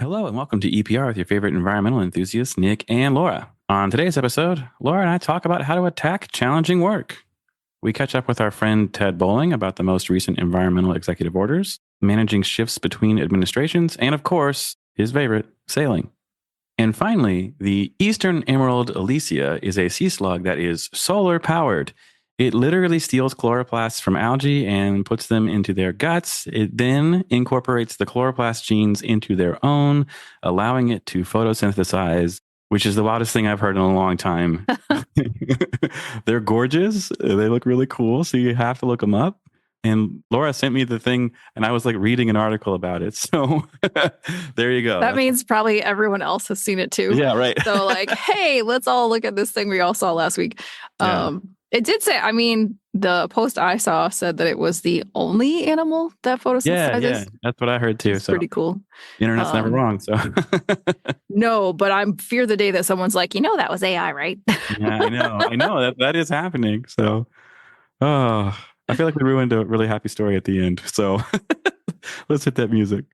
Hello and welcome to EPR with your favorite environmental enthusiasts, Nic and Laura. On today's episode, Laura and I talk about how to attack challenging work. We catch up with our friend Ted Boling about the most recent environmental executive orders, managing shifts between administrations, and of course, his favorite, sailing. And finally, the Eastern Emerald Alicia is a sea slug that is solar powered. It literally steals chloroplasts from algae and puts them into their guts. It then incorporates the chloroplast genes into their own, allowing it to photosynthesize, which is the wildest thing I've heard in a long time. They're gorgeous. They look really cool. So you have to look them up. And Laura sent me the thing and I was like reading an article about it. So there you go. That means probably everyone else has seen it too. Yeah, right. So like, hey, let's all look at this thing we all saw last week. Yeah. It did say, the post I saw said that it was the only animal that photosynthesizes. Yeah, that's what I heard too. It's pretty cool. The internet's never wrong. So no, but I'm fear the day that someone's like, that was AI, right? Yeah, I know that is happening. So, I feel like we ruined a really happy story at the end. So let's hit that music.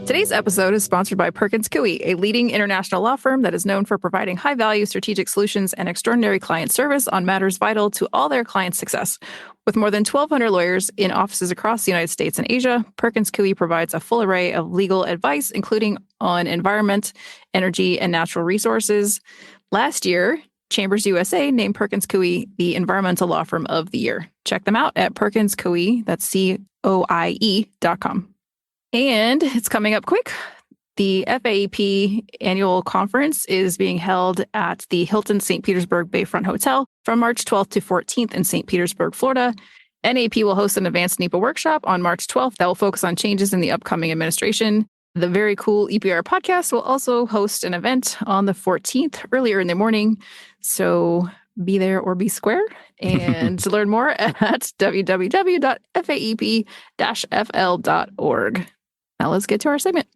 Today's episode is sponsored by Perkins Coie, a leading international law firm that is known for providing high-value strategic solutions and extraordinary client service on matters vital to all their clients' success. With more than 1,200 lawyers in offices across the United States and Asia, Perkins Coie provides a full array of legal advice, including on environment, energy, and natural resources. Last year, Chambers USA named Perkins Coie the Environmental Law Firm of the Year. Check them out at perkinscoie, that's COIE.com. And it's coming up quick. The FAEP annual conference is being held at the Hilton St. Petersburg Bayfront Hotel from March 12th to 14th in St. Petersburg, Florida. NAEP will host an advanced NEPA workshop on March 12th that will focus on changes in the upcoming administration. The very cool EPR podcast will also host an event on the 14th earlier in the morning. So be there or be square. And to learn more at www.faep-fl.org. Now let's get to our segment.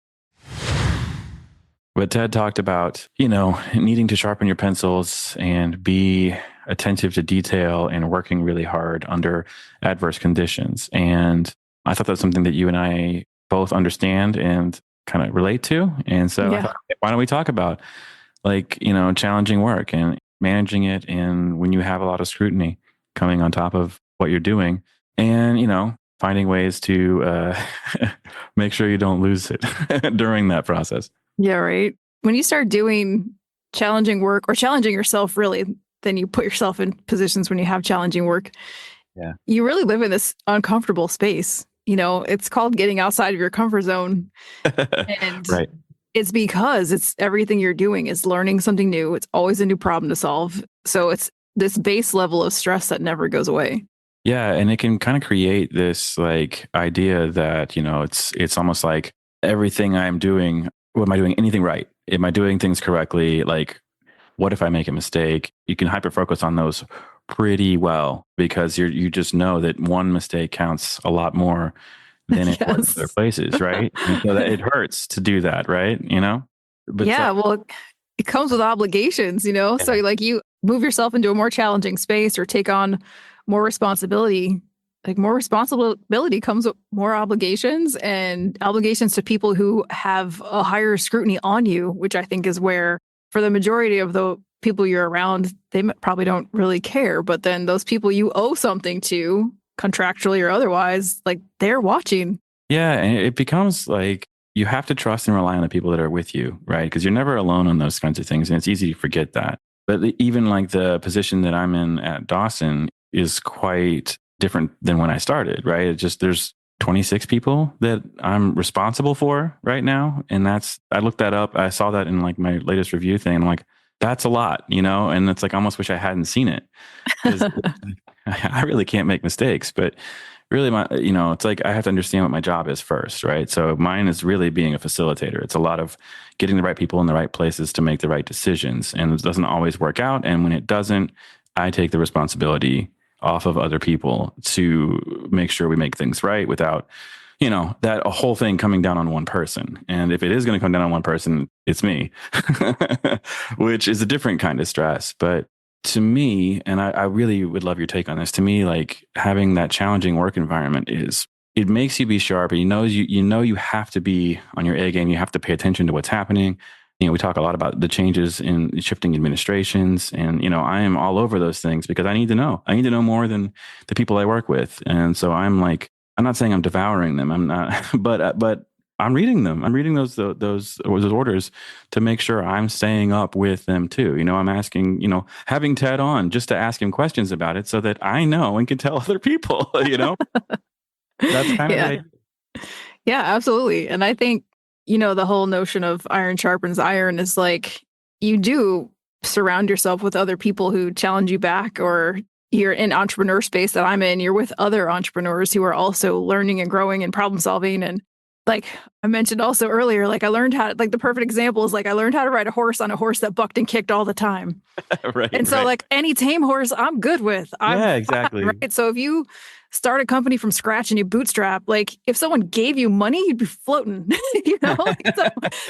But Ted talked about, needing to sharpen your pencils and be attentive to detail and working really hard under adverse conditions. And I thought that's something that you and I both understand and kind of relate to. And so I thought, why don't we talk about challenging work and managing it and when you have a lot of scrutiny coming on top of what you're doing and, finding ways to make sure you don't lose it during that process. Yeah, right. When you start doing challenging work or challenging yourself, really, then you put yourself in positions when you have challenging work. Yeah. You really live in this uncomfortable space. It's called getting outside of your comfort zone. And right. It's because it's everything you're doing is learning something new. It's always a new problem to solve. So it's this base level of stress that never goes away. Yeah, and it can kind of create this idea that, it's almost like everything I'm doing, am I doing anything right? Am I doing things correctly? What if I make a mistake? You can hyper-focus on those pretty well because you just know that one mistake counts a lot more than in other places, right? And so that it hurts to do that, right? But well, it comes with obligations, So you move yourself into a more challenging space or take on more responsibility. More responsibility comes with more obligations and obligations to people who have a higher scrutiny on you, which I think is where, for the majority of the people you're around, they probably don't really care. But then those people you owe something to, contractually or otherwise, they're watching. Yeah, and it becomes you have to trust and rely on the people that are with you, right? Because you're never alone on those kinds of things. And it's easy to forget that. But even the position that I'm in at Dawson is quite different than when I started, right? It's just there's 26 people that I'm responsible for right now. And I looked that up. I saw that in my latest review thing. I'm like, that's a lot, and it's I almost wish I hadn't seen it. I really can't make mistakes, but really it's I have to understand what my job is first, right? So mine is really being a facilitator. It's a lot of getting the right people in the right places to make the right decisions. And it doesn't always work out. And when it doesn't, I take the responsibility off of other people to make sure we make things right without that a whole thing coming down on one person. And if it is going to come down on one person, it's me, which is a different kind of stress. But to me, and I really would love your take on this, to me, like having that challenging work environment it makes you be sharp. And you have to be on your A game. You have to pay attention to what's happening. We talk a lot about the changes in shifting administrations, and I am all over those things because I need to know. I need to know more than the people I work with, and so I'm not saying I'm devouring them. I'm not, but I'm reading them. I'm reading those orders to make sure I'm staying up with them too. I'm asking, having Ted on just to ask him questions about it so that I know and can tell other people. That's kind of yeah. Yeah, absolutely. And I think the whole notion of iron sharpens iron is like you do surround yourself with other people who challenge you back, or you're in entrepreneur space that I'm in, you're with other entrepreneurs who are also learning and growing and problem solving. And like I mentioned also earlier, like I learned how, like the perfect example is like I learned how to ride a horse on a horse that bucked and kicked all the time. Right. And so like any tame horse I'm good with. Yeah, exactly. Fine, right. So if you start a company from scratch and you bootstrap, like if someone gave you money, you'd be floating,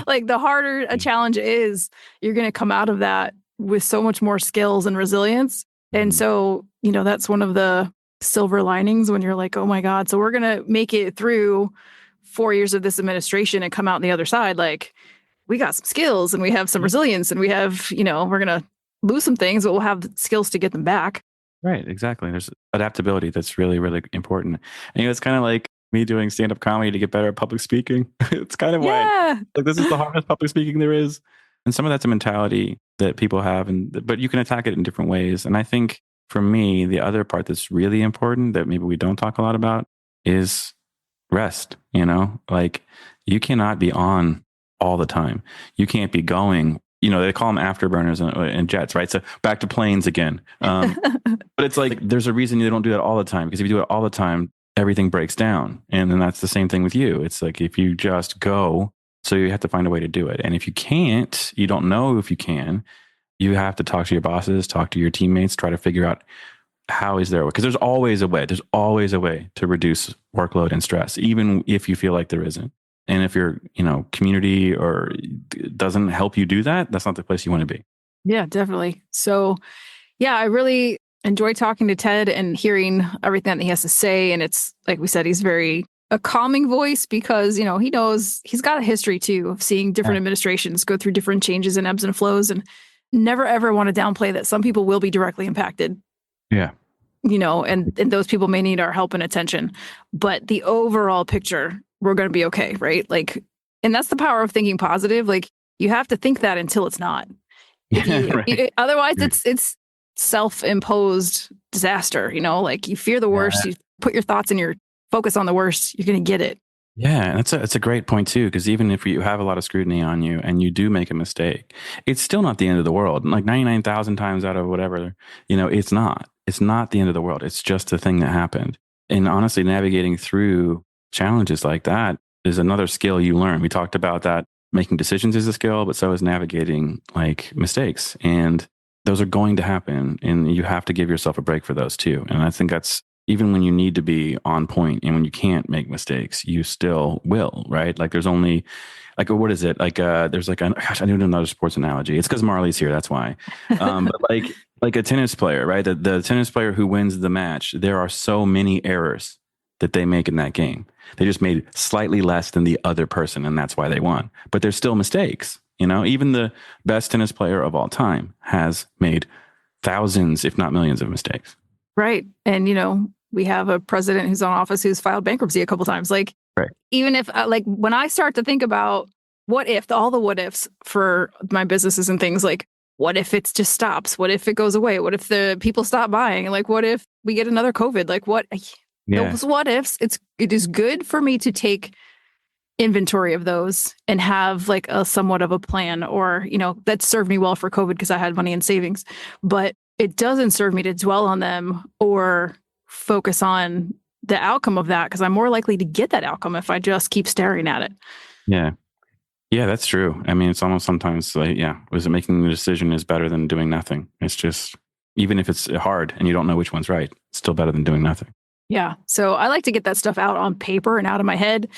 like the harder a challenge is, you're going to come out of that with so much more skills and resilience. And so, that's one of the silver linings when you're like, oh my God, so we're going to make it through 4 years of this administration and come out on the other side. Like we got some skills and we have some resilience and we have, we're going to lose some things, but we'll have skills to get them back. Right, exactly. There's adaptability that's really, really important. And it's kind of like me doing stand-up comedy to get better at public speaking. It's kind of why this is the hardest public speaking there is. And some of that's a mentality that people have, but you can attack it in different ways. And I think for me, the other part that's really important that maybe we don't talk a lot about is rest. Like you cannot be on all the time. You can't be going. They call them afterburners and jets, right? So back to planes again. But it's like, there's a reason you don't do that all the time, because if you do it all the time, everything breaks down. And then that's the same thing with you. It's like, if you just go, so you have to find a way to do it. And if you can't, you don't know if you can, you have to talk to your bosses, talk to your teammates, try to figure out how is there, because there's always a way. There's always a way to reduce workload and stress, even if you feel like there isn't. And if your, community or doesn't help you do that, that's not the place you want to be. Yeah, definitely. So, yeah, I really enjoy talking to Ted and hearing everything that he has to say. And it's like we said, he's a calming voice because, he knows he's got a history too of seeing different administrations go through different changes and ebbs and flows, and never ever want to downplay that some people will be directly impacted. Yeah. And those people may need our help and attention. But the overall picture, we're going to be okay, right? Like, and that's the power of thinking positive. Like, you have to think that until it's not. Otherwise, it's self-imposed disaster. Like you fear the worst, you put your thoughts and your focus on the worst, you're going to get it. Yeah, that's a great point too, because even if you have a lot of scrutiny on you and you do make a mistake, it's still not the end of the world. Like 99,000 times out of whatever, it's not. It's not the end of the world. It's just a thing that happened. And honestly, navigating through challenges like that is another skill you learn. We talked about that making decisions is a skill, but so is navigating like mistakes. And those are going to happen. And you have to give yourself a break for those too. And I think that's, even when you need to be on point and when you can't make mistakes, you still will, right? Like there's only, like, what is it? Like, there's like, gosh, I don't know another sports analogy. It's because Marley's here. That's why. But like a tennis player, right? The tennis player who wins the match, there are so many errors that they make in that game. They just made slightly less than the other person, and that's why they won. But there's still mistakes. Even the best tennis player of all time has made thousands, if not millions of mistakes. Right. And, we have a president who's on office who's filed bankruptcy a couple of times. Like, right. Even if, like, when I start to think about all the what ifs for my businesses and things, like, what if it just stops? What if it goes away? What if the people stop buying? Like, what if we get another COVID? Like, those what ifs? It is good for me to take inventory of those and have like a somewhat of a plan, or, that served me well for COVID because I had money in savings, but it doesn't serve me to dwell on them or focus on the outcome of that, because I'm more likely to get that outcome if I just keep staring at it. Yeah. Yeah, that's true. I mean, it's almost sometimes like, was it making the decision is better than doing nothing. It's just, even if it's hard and you don't know which one's right, it's still better than doing nothing. Yeah. So I like to get that stuff out on paper and out of my head,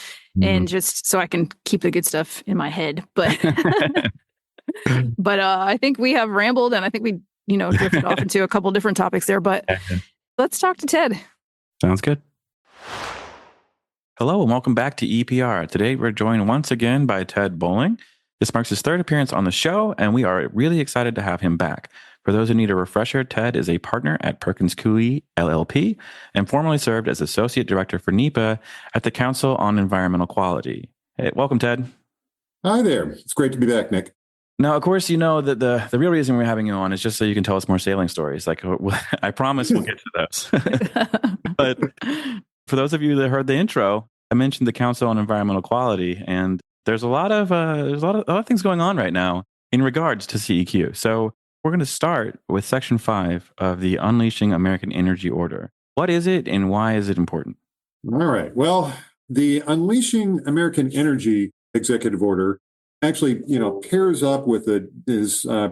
and just so I can keep the good stuff in my head. But I think we have rambled, and I think we, drifted off into a couple different topics there. But let's talk to Ted. Sounds good. Hello and welcome back to EPR. Today we're joined once again by Ted Boling. This marks his third appearance on the show, and we are really excited to have him back. For those who need a refresher, Ted is a partner at Perkins Coie LLP and formerly served as Associate Director for NEPA at the Council on Environmental Quality. Hey, welcome, Ted. Hi there. It's great to be back, Nick. Now, of course, you know that the real reason we're having you on is just so you can tell us more sailing stories. Like, I promise we'll get to those. But for those of you that heard the intro, I mentioned the Council on Environmental Quality, and there's a lot of things going on right now in regards to CEQ. So we're going to start with Section 5 of the Unleashing American Energy Order. What is it, and why is it important? All right. Well, the Unleashing American Energy Executive Order actually, pairs up with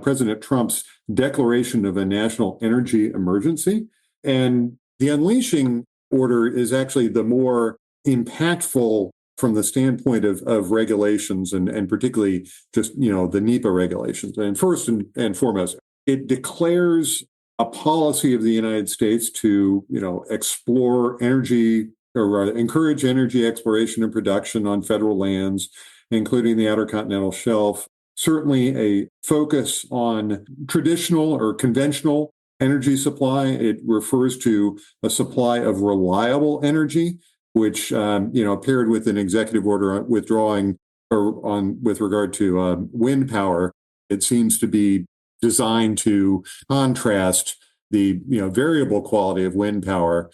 President Trump's declaration of a national energy emergency. And the Unleashing Order is actually the more impactful from the standpoint of regulations and particularly just, the NEPA regulations. And first and foremost, it declares a policy of the United States to, explore energy or rather encourage energy exploration and production on federal lands, including the Outer Continental Shelf. Certainly a focus on traditional or conventional energy supply. It refers to a supply of reliable energy, which, paired with an executive order withdrawing with regard to wind power, it seems to be designed to contrast the, variable quality of wind power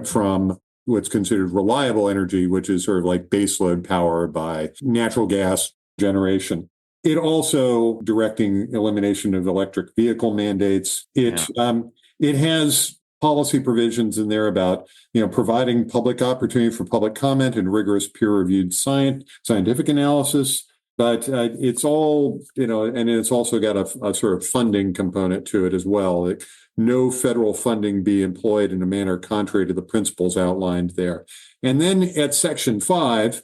from what's considered reliable energy, which is sort of like baseload power by natural gas generation. It also directing elimination of electric vehicle mandates. It has policy provisions in there about, providing public opportunity for public comment and rigorous peer-reviewed scientific analysis. But it's all, and it's also got a sort of funding component to it as well. No federal funding be employed in a manner contrary to the principles outlined there. And then at Section 5,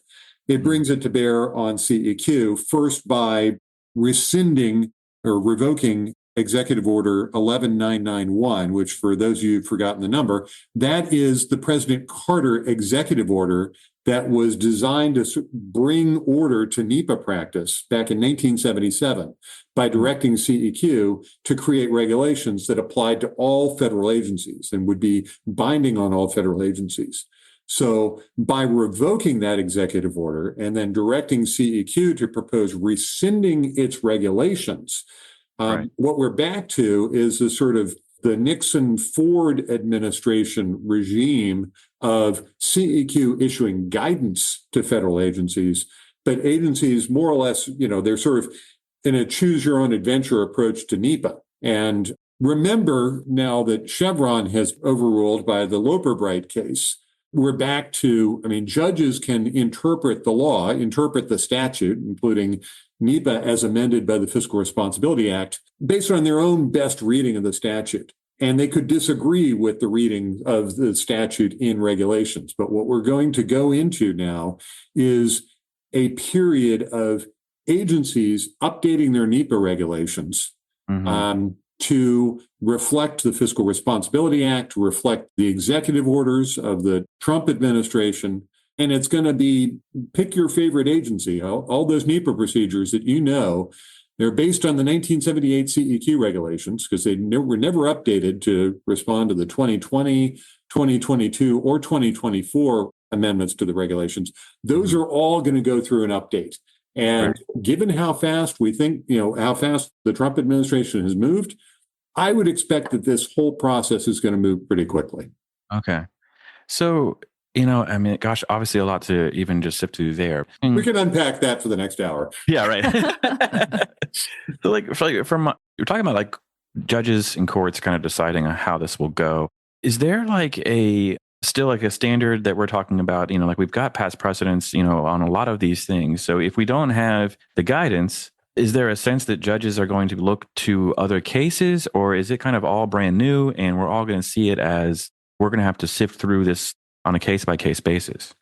it brings it to bear on CEQ, first by rescinding or revoking Executive Order 11991, which for those of you who've forgotten the number, that is the President Carter executive order that was designed to bring order to NEPA practice back in 1977 by directing CEQ to create regulations that applied to all federal agencies and would be binding on all federal agencies. So by revoking that executive order and then directing CEQ to propose rescinding its regulations, what we're back to is a sort of the Nixon-Ford administration regime of CEQ issuing guidance to federal agencies, but agencies more or less, they're sort of in a choose-your-own-adventure approach to NEPA. And remember now that Chevron has overruled by the Loper-Bright case, we're back to, judges can interpret the law, interpret the statute, including NEPA as amended by the Fiscal Responsibility Act, based on their own best reading of the statute. And they could disagree with the reading of the statute in regulations. But what we're going to go into now is a period of agencies updating their NEPA regulations to reflect the Fiscal Responsibility Act, to reflect the executive orders of the Trump administration. And it's going to be pick your favorite agency. All those NEPA procedures that they're based on the 1978 CEQ regulations because they were never updated to respond to the 2020, 2022, or 2024 amendments to the regulations. Those are all going to go through an update. And given how fast we think, how fast the Trump administration has moved, I would expect that this whole process is going to move pretty quickly. Okay. So, gosh, obviously a lot to even just sift through there. We can unpack that for the next hour. Yeah, right. So you're talking about like judges and courts kind of deciding on how this will go. Is there still a standard that we're talking about, we've got past precedents, on a lot of these things. So if we don't have the guidance, is there a sense that judges are going to look to other cases, or is it kind of all brand new and we're all going to see it as we're going to have to sift through this on a case-by-case basis?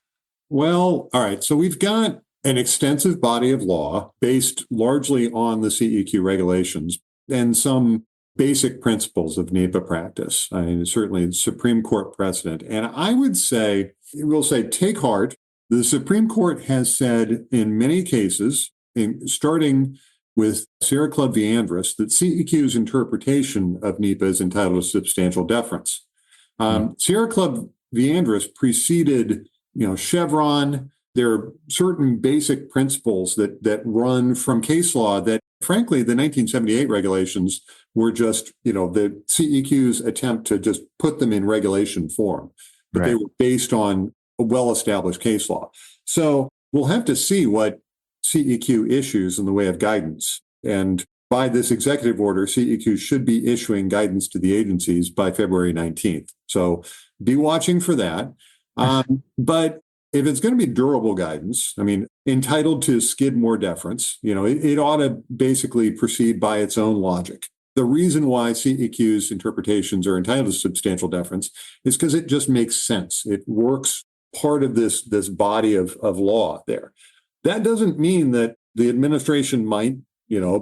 Well, all right. So we've got an extensive body of law based largely on the CEQ regulations and some basic principles of NEPA practice. I mean, certainly Supreme Court precedent. And I would say, we'll say, take heart. The Supreme Court has said in many cases, starting with Sierra Club v. Andrus, that CEQ's interpretation of NEPA is entitled to substantial deference. Sierra Club v. Andrus preceded, Chevron. There are certain basic principles that run from case law that, frankly, the 1978 regulations were just, the CEQ's attempt to just put them in regulation form, but they were based on a well-established case law. So we'll have to see what CEQ issues in the way of guidance. And by this executive order, CEQ should be issuing guidance to the agencies by February 19th. So be watching for that. But if it's going to be durable guidance, I mean, entitled to Skidmore deference, it ought to basically proceed by its own logic. The reason why CEQ's interpretations are entitled to substantial deference is because it just makes sense. It works part of this body of law there. That doesn't mean that the administration might,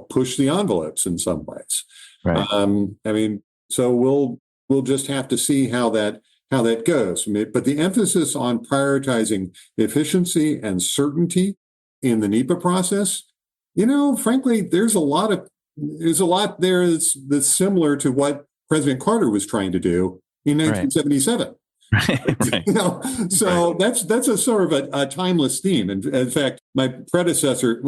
push the envelopes in some ways. Right. So we'll just have to see how that goes. But the emphasis on prioritizing efficiency and certainty in the NEPA process, frankly, there's a lot there that's similar to what President Carter was trying to do in 1977. Right. So that's a sort of a timeless theme. And in fact, my predecessor,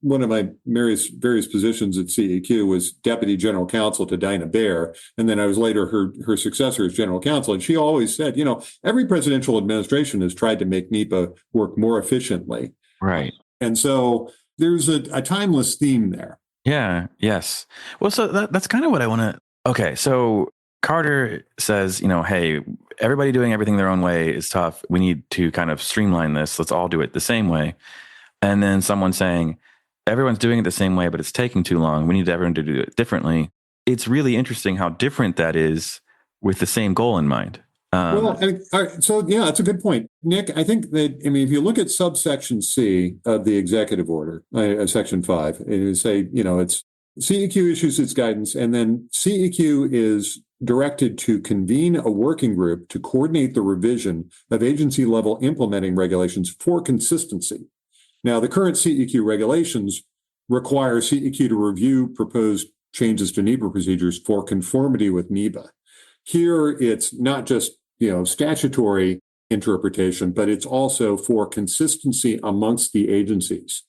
one of my various positions at CEQ was Deputy General Counsel to Dinah Baer, and then I was later her successor as General Counsel. And she always said, every presidential administration has tried to make NEPA work more efficiently. Right. And so there's a timeless theme there. Yeah. Yes. Well, so that's kind of what I want to. Okay. So Carter says, hey, everybody doing everything their own way is tough. We need to kind of streamline this. Let's all do it the same way. And then someone saying, everyone's doing it the same way, but it's taking too long. We need everyone to do it differently. It's really interesting how different that is with the same goal in mind. It's a good point. Nic, I think that, if you look at subsection C of the executive order, section 5, it say, it's CEQ issues its guidance, and then CEQ is directed to convene a working group to coordinate the revision of agency-level implementing regulations for consistency. Now, the current CEQ regulations require CEQ to review proposed changes to NEPA procedures for conformity with NEPA. Here, it's not just, statutory interpretation, but it's also for consistency amongst the agencies.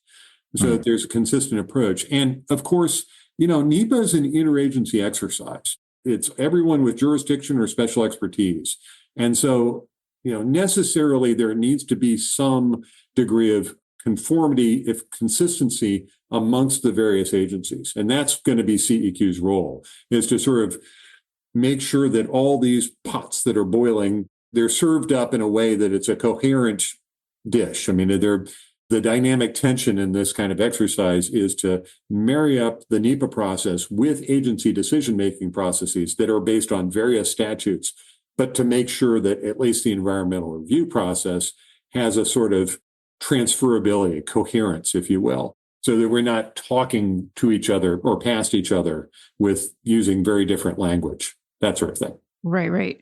So that there's a consistent approach. And of course, NEPA is an interagency exercise. It's everyone with jurisdiction or special expertise. And so, necessarily there needs to be some degree of conformity, if consistency amongst the various agencies. And that's going to be CEQ's role, is to sort of make sure that all these pots that are boiling, they're served up in a way that it's a coherent dish. The dynamic tension in this kind of exercise is to marry up the NEPA process with agency decision-making processes that are based on various statutes, but to make sure that at least the environmental review process has a sort of transferability, coherence, if you will, so that we're not talking to each other or past each other with using very different language, that sort of thing. Right.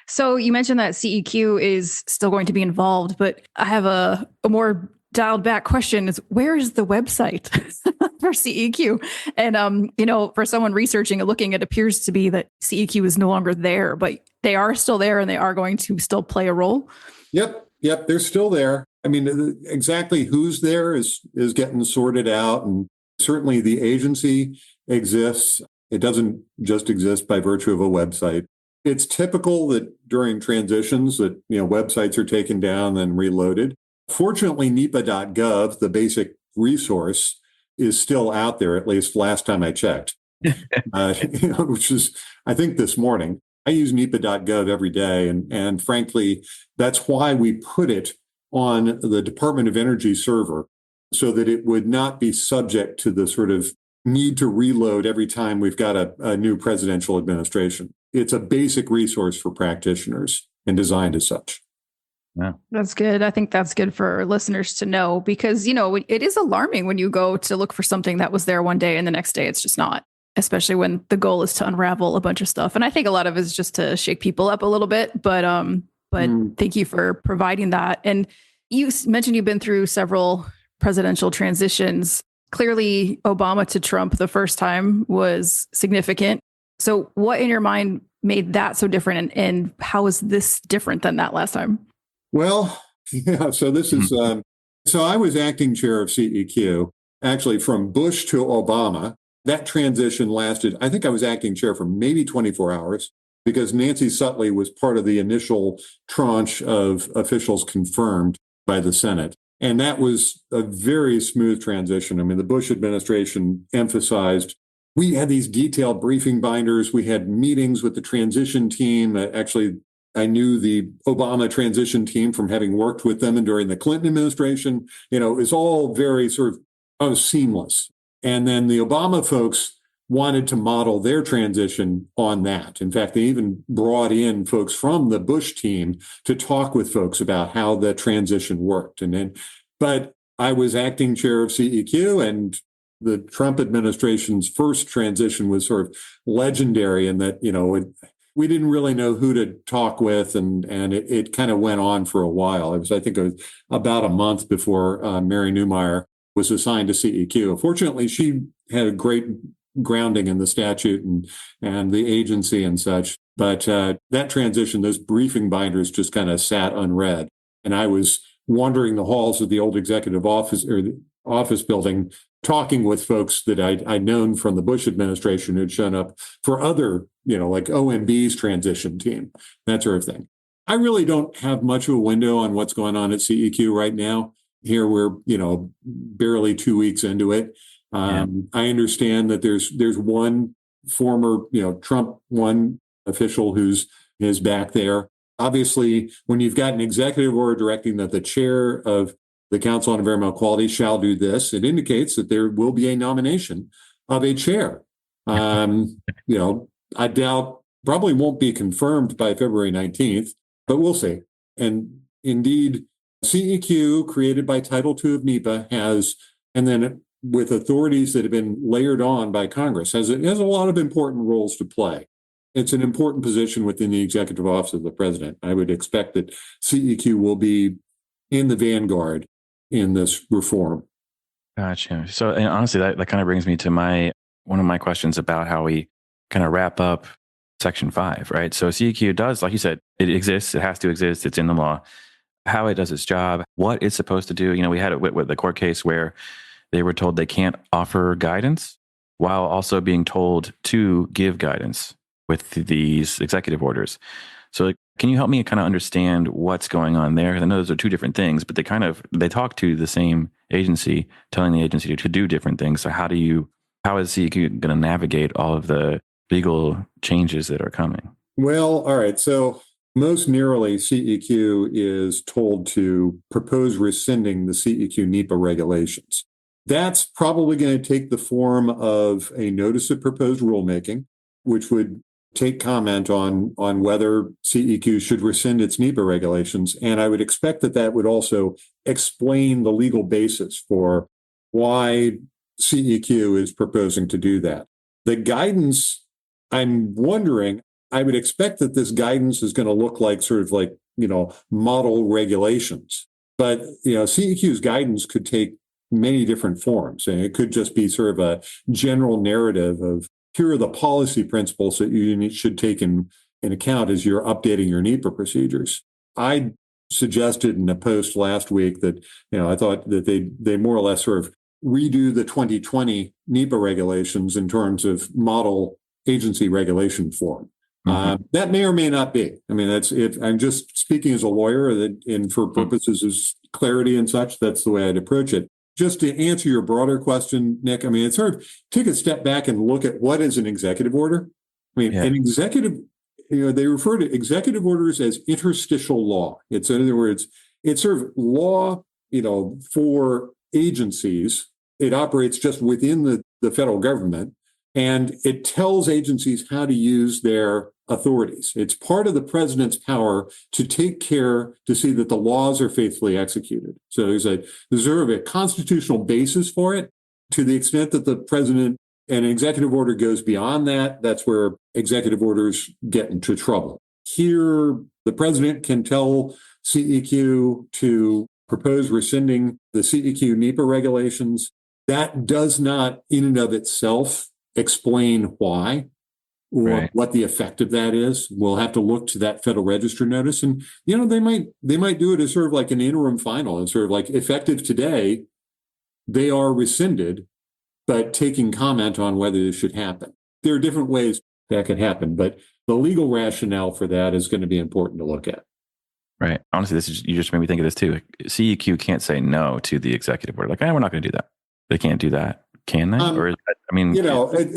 So you mentioned that CEQ is still going to be involved, but I have a more dialed back question is, where is the website for CEQ? And, for someone researching and looking, it appears to be that CEQ is no longer there, but they are still there and they are going to still play a role. Yep. They're still there. Exactly who's there is getting sorted out. And certainly the agency exists. It doesn't just exist by virtue of a website. It's typical that during transitions that, websites are taken down and reloaded. Fortunately, NEPA.gov, the basic resource, is still out there, at least last time I checked, which is, I think, this morning. I use NEPA.gov every day. And frankly, that's why we put it on the Department of Energy server, so that it would not be subject to the sort of need to reload every time we've got a new presidential administration. It's a basic resource for practitioners and designed as such. Yeah. That's good. I think that's good for listeners to know because, it is alarming when you go to look for something that was there one day and the next day it's just not, especially when the goal is to unravel a bunch of stuff. And I think a lot of it is just to shake people up a little bit, but thank you for providing that. And you mentioned you've been through several presidential transitions. Clearly, Obama to Trump the first time was significant. So what in your mind made that so different? And how is this different than that last time? Well, yeah, so this is, so I was acting chair of CEQ, actually from Bush to Obama. That transition lasted, I think I was acting chair for maybe 24 hours because Nancy Sutley was part of the initial tranche of officials confirmed by the Senate. And that was a very smooth transition. I mean, the Bush administration emphasized we had these detailed briefing binders. We had meetings with the transition team. Actually, I knew the Obama transition team from having worked with them and during the Clinton administration. It was all very sort of seamless. And then the Obama folks wanted to model their transition on that. In fact, they even brought in folks from the Bush team to talk with folks about how the transition worked. But I was acting chair of CEQ, and the Trump administration's first transition was sort of legendary in that, we didn't really know who to talk with, and it kind of went on for a while. I think it was about a month before Mary Newmeyer was assigned to CEQ. Fortunately, she had a great grounding in the statute and the agency and such. But that transition, those briefing binders just kind of sat unread. And I was wandering the halls of the old executive office or the office building, talking with folks that I'd known from the Bush administration who'd shown up for other, like OMB's transition team, that sort of thing. I really don't have much of a window on what's going on at CEQ right now. Here we're, barely 2 weeks into it. I understand that there's one former, Trump one official who's back there. Obviously, when you've got an executive order directing that the chair of the Council on Environmental Quality shall do this, it indicates that there will be a nomination of a chair. I doubt probably won't be confirmed by February 19th, but we'll see. And indeed, CEQ, created by Title II of NEPA, has, and then with authorities that have been layered on by Congress, has a lot of important roles to play. It's an important position within the executive office of the president. I would expect that CEQ will be in the vanguard in this reform. Gotcha. So, and honestly, that kind of brings me to one of my questions about how we kind of wrap up Section 5, right? So CEQ does, like you said, it exists, it has to exist, it's in the law. How it does its job, what it's supposed to do. We had it with the court case where they were told they can't offer guidance while also being told to give guidance with these executive orders. So can you help me kind of understand what's going on there? Because I know those are two different things, but they talk to the same agency, telling the agency to do different things. So how is CEQ going to navigate all of the legal changes that are coming? Well, all right. So most narrowly, CEQ is told to propose rescinding the CEQ NEPA regulations. That's probably going to take the form of a notice of proposed rulemaking, which would take comment on whether CEQ should rescind its NEPA regulations. And I would expect that would also explain the legal basis for why CEQ is proposing to do that. The guidance, I'm wondering, I would expect that this guidance is going to look like sort of like, model regulations. But, CEQ's guidance could take many different forms. And it could just be sort of a general narrative of here are the policy principles that you should take in account as you're updating your NEPA procedures. I suggested in a post last week that, I thought that they more or less sort of redo the 2020 NEPA regulations in terms of model agency regulation form. Mm-hmm. That may or may not be. I mean, that's if I'm just speaking as a lawyer, and for purposes of clarity and such, that's the way I'd approach it. Just to answer your broader question, Nick, I mean, it's sort of take a step back and look at what is an executive order. I mean, an executive, they refer to executive orders as interstitial law. It's, in other words, it's sort of law, for agencies. It operates just within the federal government, and it tells agencies how to use their authorities. It's part of the president's power to take care to see that the laws are faithfully executed. So there's sort of a constitutional basis for it. To the extent that the president and an executive order goes beyond that, that's where executive orders get into trouble. Here, the president can tell CEQ to propose rescinding the CEQ NEPA regulations. That does not, in and of itself, explain why or what the effect of that is. We'll have to look to that Federal Register notice, and they might do it as sort of like an interim final, and sort of like effective today, they are rescinded, but taking comment on whether this should happen. There are different ways that could happen, but the legal rationale for that is going to be important to look at. Right. Honestly, you just made me think of this too. CEQ can't say no to the executive order. Like, we're not going to do that. They can't do that, can they? Or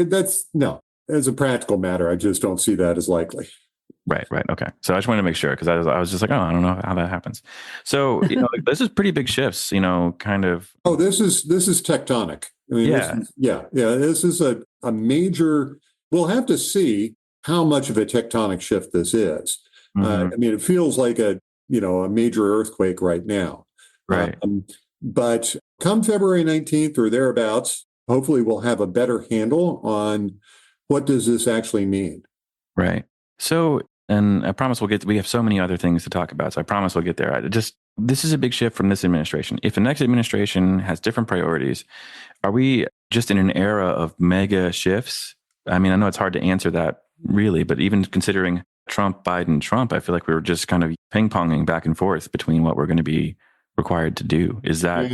that's no. As a practical matter, I just don't see that as likely. Right. Okay. So I just wanted to make sure, because I was just like, I don't know how that happens. So this is pretty big shifts. Kind of. Oh, this is tectonic. I mean, This is a major. We'll have to see how much of a tectonic shift this is. Mm-hmm. It feels like a major earthquake right now. Right. But come February 19th or thereabouts, hopefully we'll have a better handle on what does this actually mean. Right. So, and I promise we have so many other things to talk about. So I promise we'll get there. This is a big shift from this administration. If the next administration has different priorities, are we just in an era of mega shifts? I know it's hard to answer that really, but even considering Trump, Biden, Trump, I feel like we were just kind of ping-ponging back and forth between what we're going to be required to do. Is that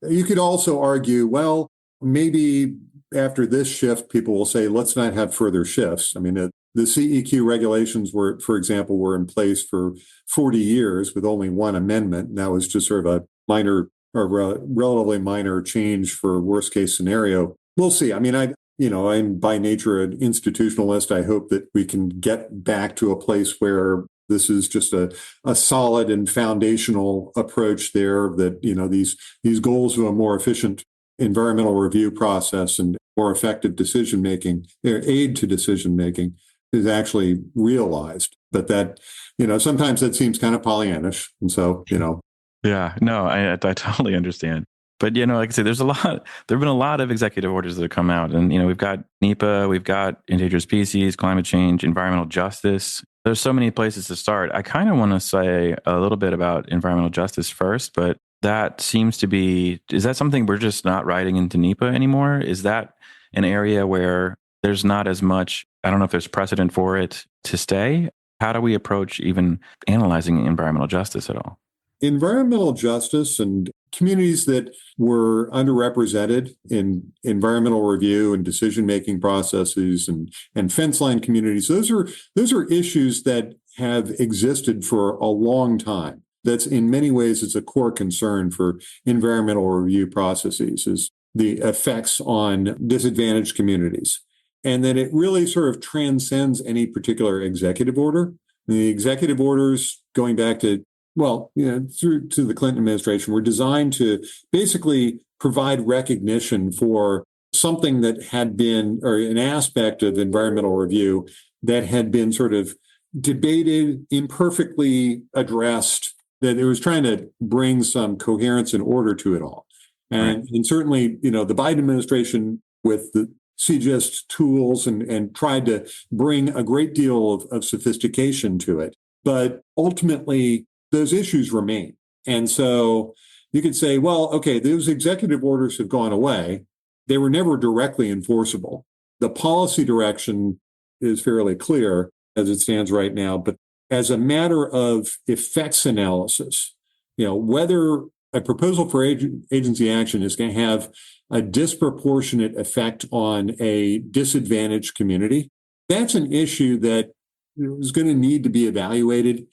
you could also argue, maybe after this shift, people will say, let's not have further shifts. The CEQ regulations for example, were in place for 40 years with only one amendment. And that was just sort of a minor or relatively minor change for worst case scenario. We'll see. I'm by nature an institutionalist. I hope that we can get back to a place where this is just a solid and foundational approach there, that, these goals of a more efficient environmental review process and more effective decision-making, aid to decision-making, is actually realized. But that, sometimes that seems kind of Pollyannish. And so, Yeah, no, I totally understand. But, like I said, there have been a lot of executive orders that have come out, and, we've got NEPA, we've got endangered species, climate change, environmental justice. There's so many places to start. I kind of want to say a little bit about environmental justice first, but that seems to be, is that something we're just not writing into NEPA anymore? Is that an area where there's not as much, I don't know if there's precedent for it to stay? How do we approach even analyzing environmental justice at all? Environmental justice and communities that were underrepresented in environmental review and decision-making processes and fence line communities, those are issues that have existed for a long time. That's in many ways, it's a core concern for environmental review processes, is the effects on disadvantaged communities. And that it really sort of transcends any particular executive order. The executive orders going back to through to the Clinton administration, were designed to basically provide recognition for something that had been, or an aspect of environmental review that had been sort of debated, imperfectly addressed, that it was trying to bring some coherence and order to it all. And certainly, the Biden administration with the CGIST tools and tried to bring a great deal of sophistication to it. But ultimately, those issues remain. And so you could say, those executive orders have gone away. They were never directly enforceable. The policy direction is fairly clear as it stands right now. But as a matter of effects analysis, whether a proposal for agency action is going to have a disproportionate effect on a disadvantaged community, that's an issue that is going to need to be evaluated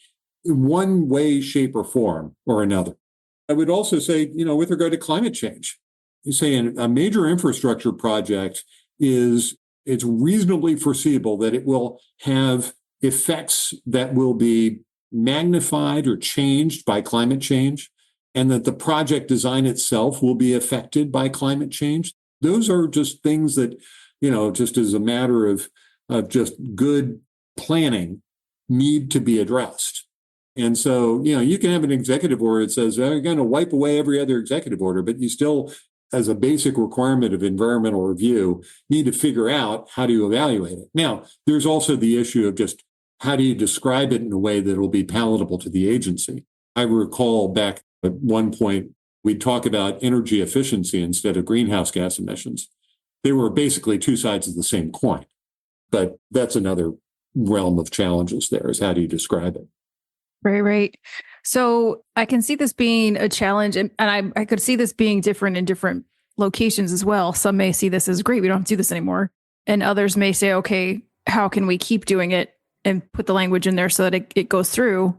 in one way, shape, or form or another. I would also say, with regard to climate change, you say a major infrastructure project it's reasonably foreseeable that it will have effects that will be magnified or changed by climate change, and that the project design itself will be affected by climate change. Those are just things that, just as a matter of of just good planning need to be addressed. And so, you can have an executive order that says, you're going to wipe away every other executive order, but you still, as a basic requirement of environmental review, need to figure out how to evaluate it. Now, there's also the issue of just how do you describe it in a way that will be palatable to the agency. I recall back at one point, we'd talk about energy efficiency instead of greenhouse gas emissions. They were basically two sides of the same coin, but that's another realm of challenges there, is how do you describe it? Right. So I can see this being a challenge, and I could see this being different in different locations as well. Some may see this as great, we don't have to do this anymore. And others may say, okay, how can we keep doing it and put the language in there so that it goes through?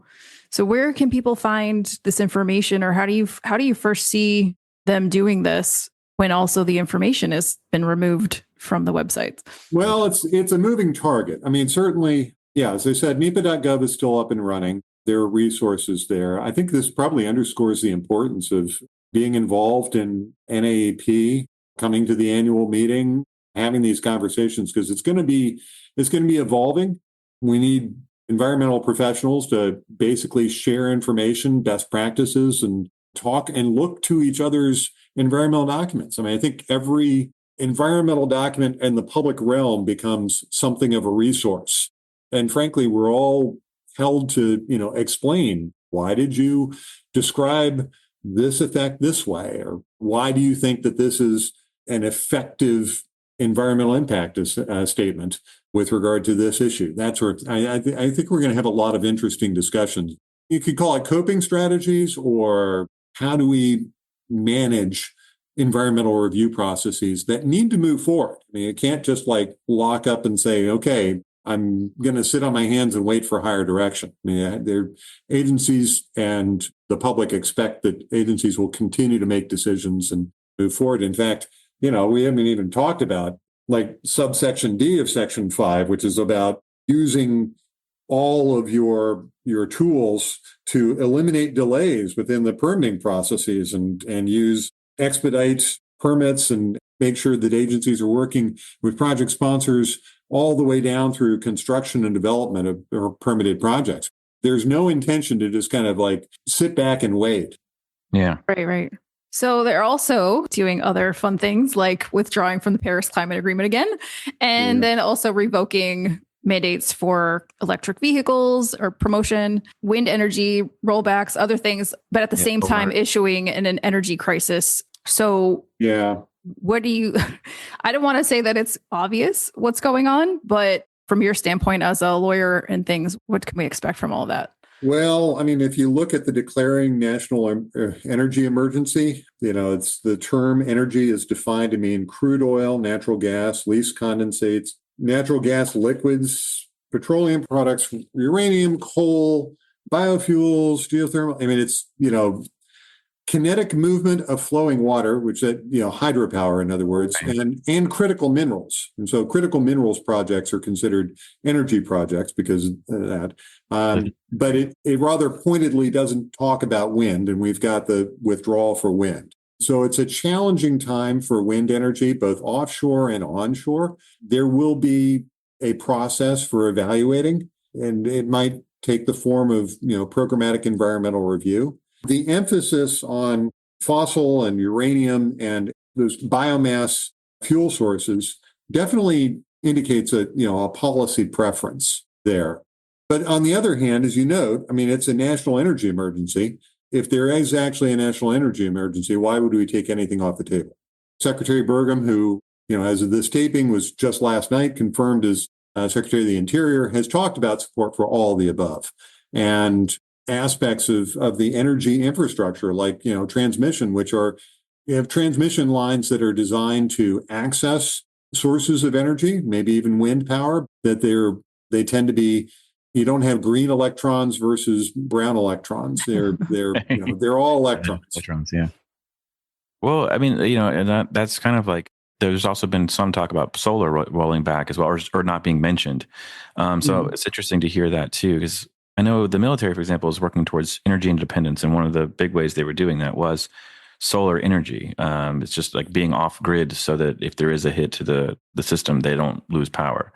So where can people find this information, or how do you first see them doing this when also the information has been removed from the websites? Well, it's a moving target. I mean, certainly, yeah, as I said, NEPA.gov is still up and running. There are resources there. I think this probably underscores the importance of being involved in NAEP, coming to the annual meeting, having these conversations, because it's going to be evolving. We need environmental professionals to basically share information, best practices, and talk and look to each other's environmental documents. I mean, I think every environmental document in the public realm becomes something of a resource. And frankly, we're all held to, explain, why did you describe this effect this way? Or why do you think that this is an effective environmental impact statement with regard to this issue? That's where I think we're going to have a lot of interesting discussions. You could call it coping strategies, or how do we manage environmental review processes that need to move forward. I mean, it can't just lock up and say, okay, I'm going to sit on my hands and wait for higher direction. I mean, they're agencies, and the public expect that agencies will continue to make decisions and move forward. In fact, we haven't even talked about subsection D of section 5, which is about using all of your tools to eliminate delays within the permitting processes and expedite permits and make sure that agencies are working with project sponsors all the way down through construction and development of permitted projects. There's no intention to just kind of sit back and wait. Yeah. Right. So they're also doing other fun things like withdrawing from the Paris Climate Agreement again, and then also revoking mandates for electric vehicles or promotion, wind energy rollbacks, other things, but at the same time issuing an energy crisis. So what do you, I don't want to say that it's obvious what's going on, but from your standpoint as a lawyer and things, what can we expect from all of that? Well, I mean, if you look at the declaring national energy emergency, it's the term energy is defined to mean crude oil, natural gas, least condensates, natural gas liquids, petroleum products, uranium, coal, biofuels, geothermal. I mean, it's, kinetic movement of flowing water, which hydropower, in other words, and critical minerals. And so critical minerals projects are considered energy projects because of that. But it rather pointedly doesn't talk about wind, and we've got the withdrawal for wind. So it's a challenging time for wind energy, both offshore and onshore. There will be a process for evaluating, and it might take the form of, programmatic environmental review. The emphasis on fossil and uranium and those biomass fuel sources definitely indicates a policy preference there. But on the other hand, as you note, I mean, it's a national energy emergency. If there is actually a national energy emergency, why would we take anything off the table? Secretary Burgum, who, as of this taping was just last night confirmed as Secretary of the Interior, has talked about support for all the above. And aspects of the energy infrastructure, like, transmission, which are, you have transmission lines that are designed to access sources of energy, maybe even wind power, that they tend to be, you don't have green electrons versus brown electrons. They're all electrons. Electrons, yeah. Well, I mean, and that's kind of there's also been some talk about solar rolling back as well, or not being mentioned. So it's interesting to hear that too, because I know the military, for example, is working towards energy independence, and one of the big ways they were doing that was solar energy. It's just being off grid so that if there is a hit to the system, they don't lose power.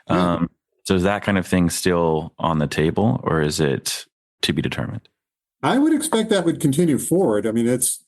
Yeah. So is that kind of thing still on the table, or is it to be determined? I would expect that would continue forward. I mean, it's,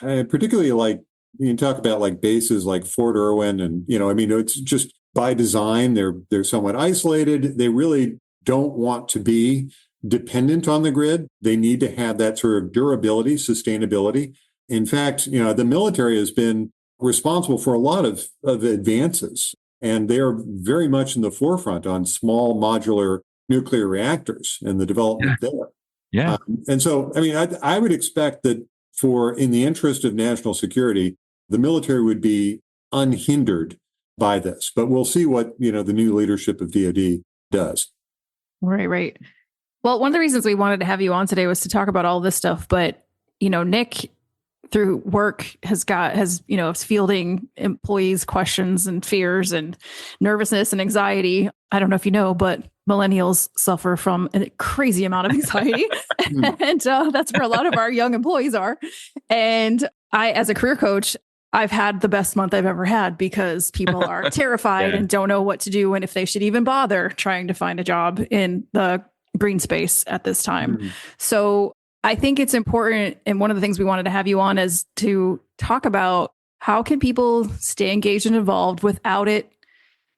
particularly like you can talk about like bases like Fort Irwin and, I mean, it's just by design, they're somewhat isolated. They really don't want to be dependent on the grid. They need to have that sort of durability, sustainability. In fact, the military has been responsible for a lot of advances, and they are very much in the forefront on small modular nuclear reactors and the development there. Yeah. And so, I mean, I would expect that in the interest of national security, the military would be unhindered by this. But we'll see what, the new leadership of DoD does. Right. Well, one of the reasons we wanted to have you on today was to talk about all this stuff. But, Nic, through work, is fielding employees' questions and fears and nervousness and anxiety. I don't know if you know, but millennials suffer from a crazy amount of anxiety. And that's where a lot of our young employees are. And I, as a career coach, I've had the best month I've ever had because people are terrified and don't know what to do and if they should even bother trying to find a job in the green space at this time. So I think it's important. And one of the things we wanted to have you on is to talk about how can people stay engaged and involved without it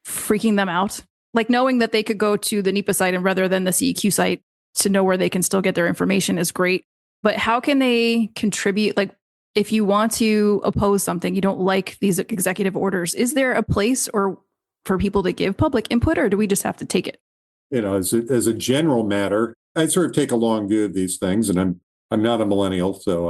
freaking them out? Like knowing that they could go to the NEPA site and rather than the CEQ site to know where they can still get their information is great. But how can they contribute? Like if you want to oppose something, you don't like these executive orders, is there a place or for people to give public input, or do we just have to take it? As a general matter, I sort of take a long view of these things, and I'm not a millennial, so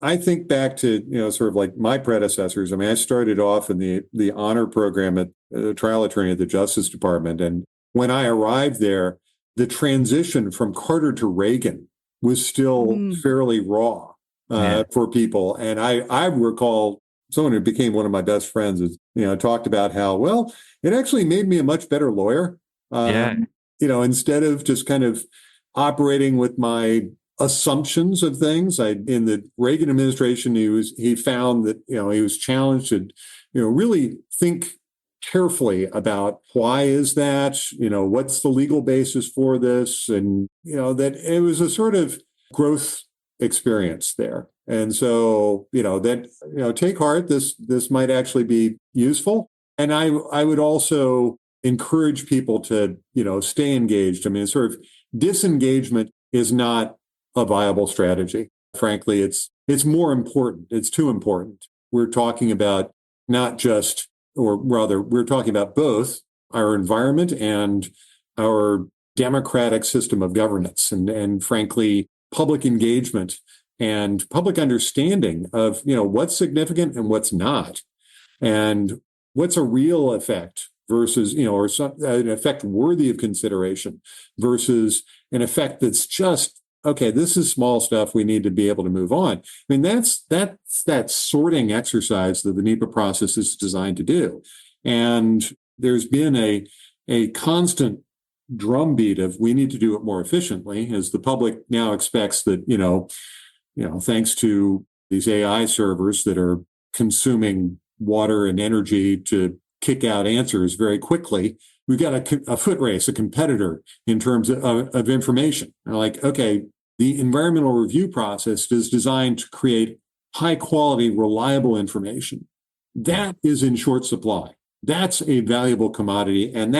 I think back to sort of like my predecessors. I mean, I started off in the honor program at trial attorney at the Justice Department, and when I arrived there, the transition from Carter to Reagan was still fairly raw for people. And I recall someone who became one of my best friends is talked about how it actually made me a much better lawyer. Instead of just kind of operating with my assumptions of things. In the Reagan administration, he found that he was challenged to really think carefully about why is that, what's the legal basis for this, and that it was a sort of growth experience there. And so take heart, this might actually be useful. And I would also encourage people to stay engaged. I mean, sort of disengagement is not a viable strategy. Frankly, it's more important. It's too important. We're talking about not just, or rather, we're talking about both our environment and our democratic system of governance, and frankly, public engagement and public understanding of what's significant and what's not, and what's a real effect versus or an effect worthy of consideration versus an effect that's just okay. This is small stuff. We need to be able to move on. I mean, that's that sorting exercise that the NEPA process is designed to do, and there's been a constant drumbeat of we need to do it more efficiently, as the public now expects that thanks to these AI servers that are consuming water and energy to kick out answers very quickly. We've got a foot race, a competitor in terms of information. Like, okay, the environmental review process is designed to create high quality, reliable information. That is in short supply. That's a valuable commodity. And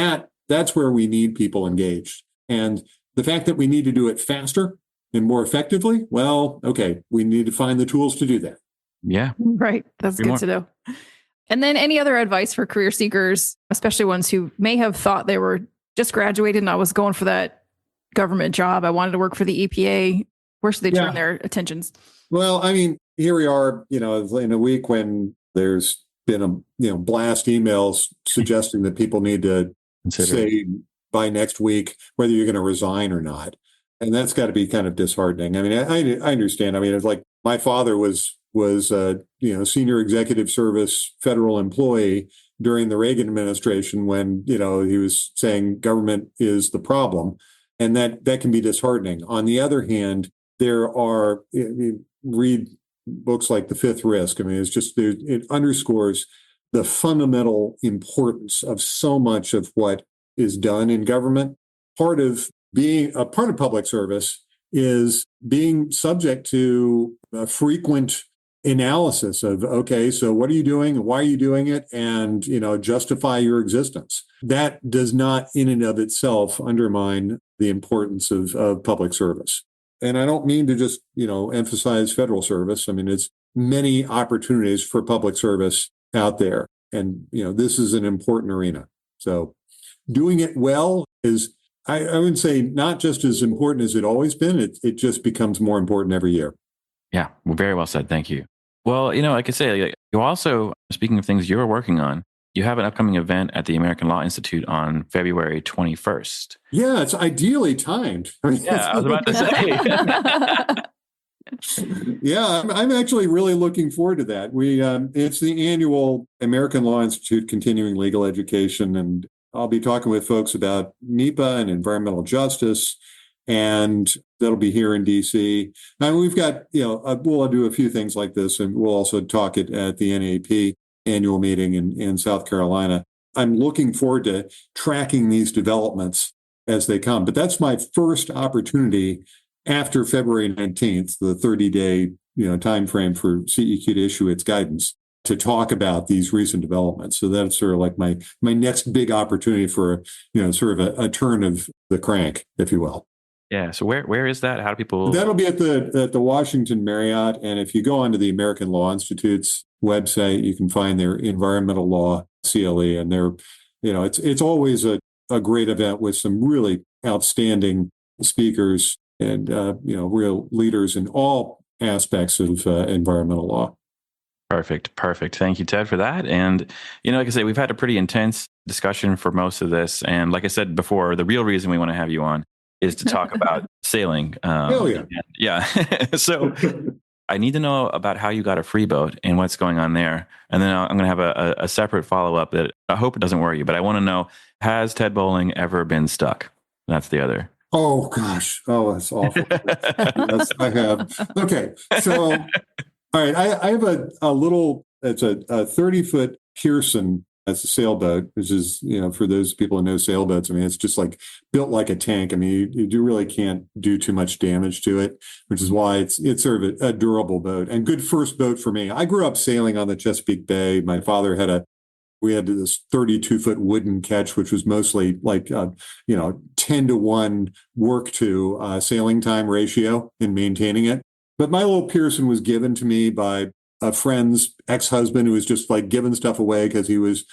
that's where we need people engaged. And the fact that we need to do it faster and more effectively, we need to find the tools to do that. Yeah. Right. That's good to know. And then any other advice for career seekers, especially ones who may have thought they were just graduated and I was going for that government job. I wanted to work for the EPA. Where should they turn their attentions? Well, I mean, here we are, in a week when there's been blast emails suggesting that people need to say by next week whether you're going to resign or not. And that's got to be kind of disheartening. I mean, I understand. I mean, it's like my father was a senior executive service federal employee during the Reagan administration when he was saying government is the problem, and that can be disheartening. On the other hand, there are read books like The Fifth Risk. I mean, it underscores the fundamental importance of so much of what is done in government. Part of being a part of public service is being subject to a frequent analysis of, okay, so what are you doing and why are you doing it? And, justify your existence. That does not in and of itself undermine the importance of public service. And I don't mean to just, emphasize federal service. I mean, it's many opportunities for public service out there. And, this is an important arena. So doing it well is, I would say, not just as important as it always been. It just becomes more important every year. Yeah, well, very well said. Thank you. Well, like I say, you also, speaking of things you're working on, you have an upcoming event at the American Law Institute on February 21st. Yeah, it's ideally timed. Yeah, I was about to say. Yeah, I'm actually really looking forward to that. It's the annual American Law Institute Continuing Legal Education, and I'll be talking with folks about NEPA and environmental justice, and that'll be here in DC. Now we've got, we'll do a few things like this, and we'll also talk at the NAEP annual meeting in South Carolina. I'm looking forward to tracking these developments as they come. But that's my first opportunity after February 19th, the 30-day time frame for CEQ to issue its guidance, to talk about these recent developments. So that's sort of like my next big opportunity for sort of a turn of the crank, if you will. Yeah. So where is that? How do people? That'll be at the Washington Marriott, and if you go onto the American Law Institute's website, you can find their environmental law CLE, and they're it's always a great event with some really outstanding speakers and real leaders in all aspects of environmental law. Perfect. Thank you, Ted, for that. And, like I say, we've had a pretty intense discussion for most of this. And like I said before, the real reason we want to have you on is to talk about sailing. Hell yeah. Yeah. So I need to know about how you got a free boat and what's going on there. And then I'm going to have a separate follow-up that I hope it doesn't worry you, but I want to know, has Ted Boling ever been stuck? That's the other. Oh, gosh. Oh, that's awful. Yes, I have. Okay. So, all right. I have a little, it's a 30-foot Pearson. That's a sailboat, which is, for those people who know sailboats, I mean, it's just like built like a tank. I mean, you really can't do too much damage to it, which is why it's sort of a durable boat and good first boat for me. I grew up sailing on the Chesapeake Bay. My father we had this 32-foot wooden ketch, which was mostly like, 10-to-1 work to sailing time ratio in maintaining it. But my little Pearson was given to me by a friend's ex-husband who was just like giving stuff away because he was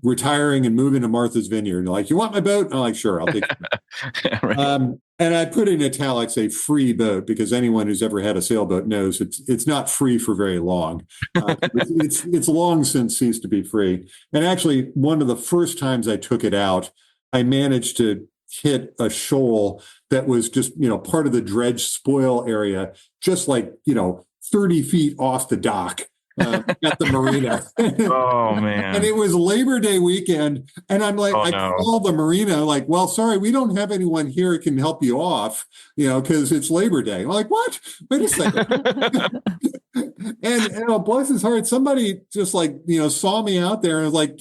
retiring and moving to Martha's Vineyard. Like, you want my boat? I'm like, sure, I'll take it. Right. And I put in italics a free boat because anyone who's ever had a sailboat knows it's not free for very long. It's long since ceased to be free. And actually, one of the first times I took it out, I managed to hit a shoal that was just, part of the dredge spoil area, just like, 30 feet off the dock at the marina. Oh, man. And it was Labor Day weekend. And I'm like, called the marina, like, well, sorry, we don't have anyone here who can help you off, because it's Labor Day. I'm like, what? Wait a second. And bless his heart, somebody just like, saw me out there and like,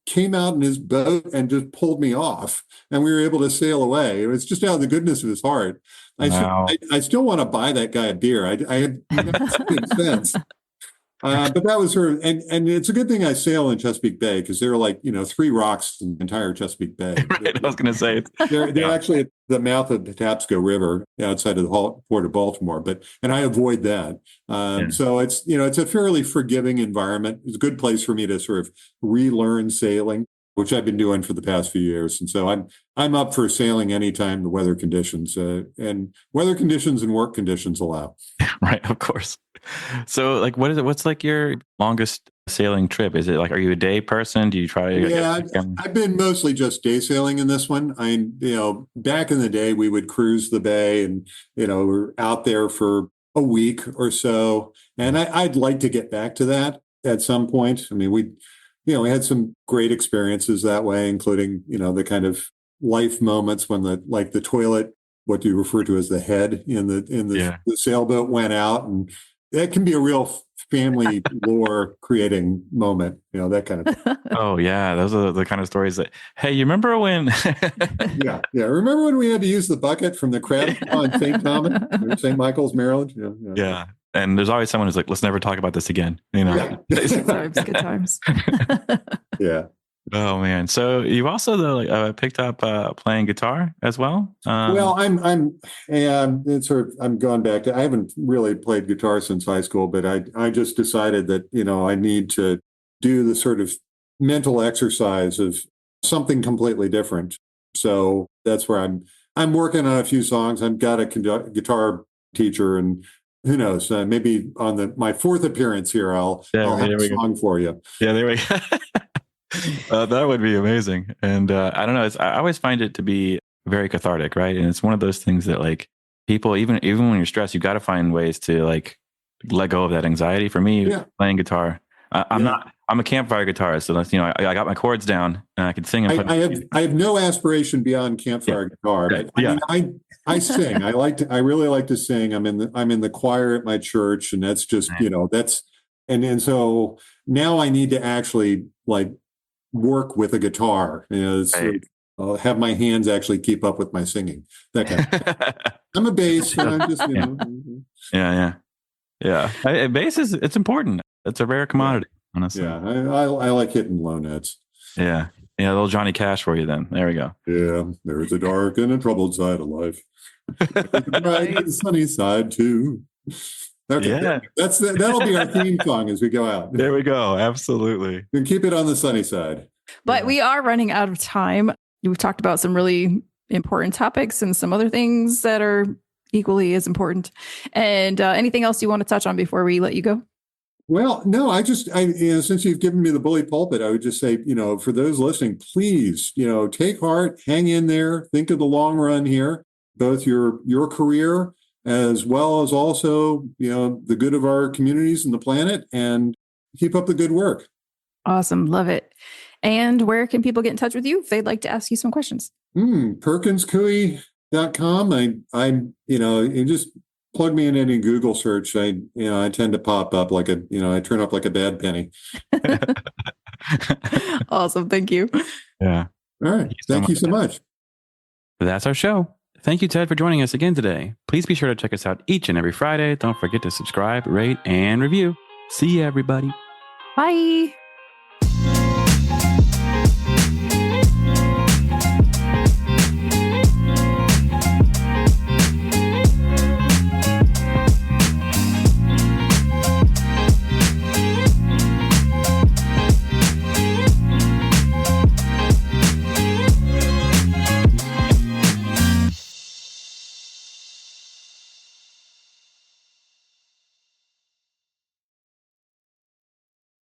came out in his boat and just pulled me off. And we were able to sail away. It was just out of the goodness of his heart. I still want to buy that guy a beer. I had sense. But that was her. And it's a good thing I sail in Chesapeake Bay because there are like, 3 rocks in the entire Chesapeake Bay. Right, I was going to say. They're actually at the mouth of the Patapsco River outside of the port of Baltimore. And I avoid that. So it's, it's a fairly forgiving environment. It's a good place for me to sort of relearn sailing, which I've been doing for the past few years. And so I'm up for sailing anytime the weather conditions and work conditions allow. Right, of course. So like, what's like your longest sailing trip? Is it like, are you a day person? Do you try? Yeah, I've been mostly just day sailing in this one. Back in the day, we would cruise the bay and, we're out there for a week or so. And I'd like to get back to that at some point. I mean, we had some great experiences that way, including, the kind of life moments when the toilet, what you refer to as the head in the sailboat went out, and that can be a real family lore creating moment, that kind of thing. Oh yeah, those are the kind of stories that, hey, you remember when? Yeah. Remember when we had to use the bucket from the crab on St. Thomas, or St. Michael's, Maryland? Yeah. And there's always someone who's like, let's never talk about this again. Yeah. Good times. Yeah. Oh man! So you've also though picked up playing guitar as well. Well, I'm going back to, I haven't really played guitar since high school, but I just decided that I need to do the sort of mental exercise of something completely different. So that's where I'm working on a few songs. I've got a guitar teacher, and who knows, maybe on my fourth appearance here, I'll have a song for you. Yeah, there we go. That would be amazing. And I don't know. I always find it to be very cathartic, right? And it's one of those things that like people, even when you're stressed, you got to find ways to like let go of that anxiety. For me, playing guitar, I'm a campfire guitarist, so that's, I got my chords down and I can sing. I have no aspiration beyond campfire guitar, but I sing. I really like to sing. I'm in the choir at my church, and that's just and so now I need to actually like work with a guitar, have my hands actually keep up with my singing. That kind of thing. I'm a bass, and I'm just bass it's important. It's a rare commodity, honestly. Yeah, I like hitting low notes. Yeah, little Johnny Cash for you then. There we go. Yeah, there's a dark and a troubled side of life. Right, and sunny side too. Okay, yeah, that'll be our theme song as we go out. There we go. Absolutely. And keep it on the sunny side. But we are running out of time. We've talked about some really important topics and some other things that are equally as important. And anything else you want to touch on before we let you go? Well, no, since you've given me the bully pulpit, I would just say, for those listening, please, take heart, hang in there, think of the long run here, both your career as well as also, the good of our communities and the planet, and keep up the good work. Awesome. Love it. And where can people get in touch with you if they'd like to ask you some questions? PerkinsCoie.com. You just plug me in any Google search. I tend to pop up I turn up like a bad penny. Awesome. Thank you. Yeah. All right. Thank you so much. That's our show. Thank you, Ted, for joining us again today. Please be sure to check us out each and every Friday. Don't forget to subscribe, rate, and review. See you, everybody. Bye.